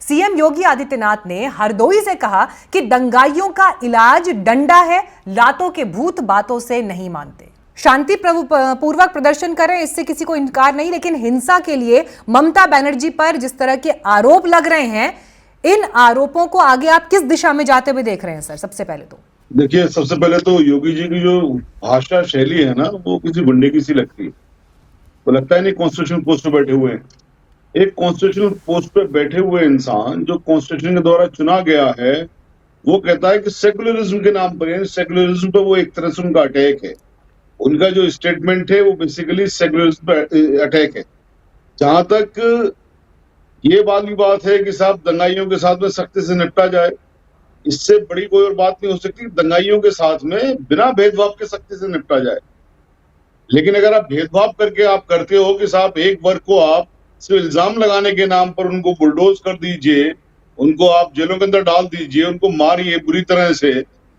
CM Yogi Adityanath ने हरदोई से कहा कि दंगाइयों का इलाज डंडा है, लातों के भूत बातों से नहीं मानते। शांति पूर्वक प्रदर्शन करें, इससे किसी को इनकार नहीं, लेकिन हिंसा के लिए ममता बनर्जी पर जिस तरह के आरोप लग रहे हैं, इन आरोपों को आगे आप किस दिशा में जाते हुए देख रहे हैं सर? सबसे पहले तो देखिए, सबसे पहले तो योगी जी की जो भाषा शैली है ना, वो किसी गुंडे की सी लगती है। तो लगता है नहीं कॉन्स्टिट्यूशन पोस्ट पे बैठे हुए हैं। एक कॉन्स्टिट्यूशन पोस्ट पे बैठे हुए इंसान जो कॉन्स्टिट्यूशन के द्वारा चुना गया है, वो कहता है कि सेकुलरिज्म के नाम पर, सेकुलरिज्म पे वो एक तरह से उनका अटैक है। उनका जो स्टेटमेंट है वो बेसिकली सेकुलरिज्म पे अटैक है। जहां तक ये वाली बात है कि साहब दंगाइयों के साथ में सख्ती से निपटा जाए, इससे बड़ी कोई और बात नहीं हो सकती। दंगाइयों के साथ में बिना भेदभाव के सख्ती से निपटा जाए। लेकिन अगर आप भेदभाव करके आप करते हो कि साहब एक वर्ग को आप सिर्फ इल्जाम लगाने के नाम पर उनको बुलडोज कर दीजिए, उनको आप जेलों के अंदर डाल दीजिए, उनको मारिए बुरी तरह से,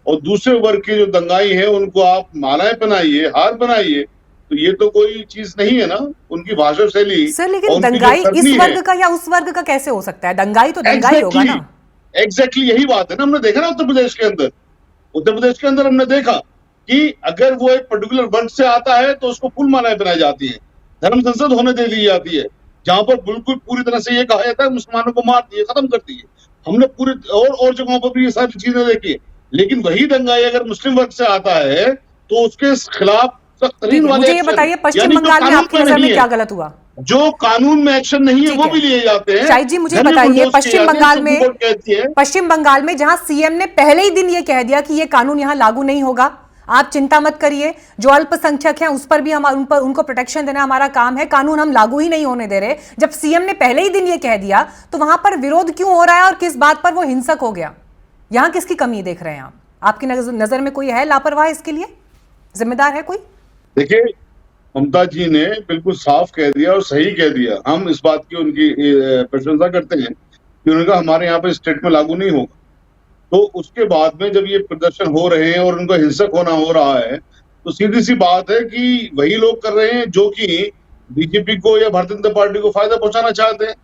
और दूसरे वर्ग के जो दंगाई है उनको आप मालाएं पहनाइए, हार बनाइए, तो ये तो कोई चीज नहीं है ना। उनकी भाषा शैली सर, लेकिन दंगाई इस वर्ग का या उस वर्ग का कैसे हो सकता है? दंगाई तो दंगाई होगा ना। एग्जैक्टली यही बात है ना। हमने देखा ना उत्तर प्रदेश के अंदर हमने देखा कि अगर वो एक पर्टिकुलर वर्ग से आता है तो उसको फुल मालाएं बनाई जाती है, धर्म संसद होने दे दी जाती है, जहां पर बिल्कुल पूरी तरह से ये कहा जाता है मुसलमानों को मार दिए, खत्म कर दिए। हमने पूरे और जगहों पर भी ये सारी चीजें देखी। लेकिन वही दंगाई अगर मुस्लिम वर्ग से आता है तो उसके खिलाफ सख्त तरीन वाले, मुझे ये बताइए, पश्चिम बंगाल में आपकी नजर में क्या गलत हुआ? जो कानून में एक्शन नहीं है वो भी लिए जाते हैं। शाहिद जी, मुझे बताइए, पश्चिम बंगाल में जहां सीएम ने पहले ही दिन ये कह दिया कि ये कानून यहां लागू नहीं होगा, आप चिंता मत करिए, जो अल्पसंख्यक हैं उस पर भी हम उनको प्रोटेक्शन देना हमारा काम है, कानून हम लागू ही नहीं होने दे रहे। जब सीएम ने पहले ही दिन ये कह दिया तो वहां पर विरोध क्यों हो रहा है और किस बात पर वो हिंसक हो गया? यहां किसकी कमी देख रहे हैं आप? आपकी नजर में कोई है लापरवाह? इसके लिए जिम्मेदार है कोई? देखिए, ममता जी ने बिल्कुल साफ कह दिया और सही कह दिया। हम इस बात की उनकी प्रशंसा करते हैं कि उन्होंने कहा हमारे यहाँ पर स्टेट में लागू नहीं होगा। तो उसके बाद में जब ये प्रदर्शन हो रहे हैं और उनको हिंसक होना हो रहा है, तो सीधी सी बात है कि वही लोग कर रहे हैं जो कि बीजेपी को या भारतीय जनता पार्टी को फायदा पहुंचाना चाहते हैं।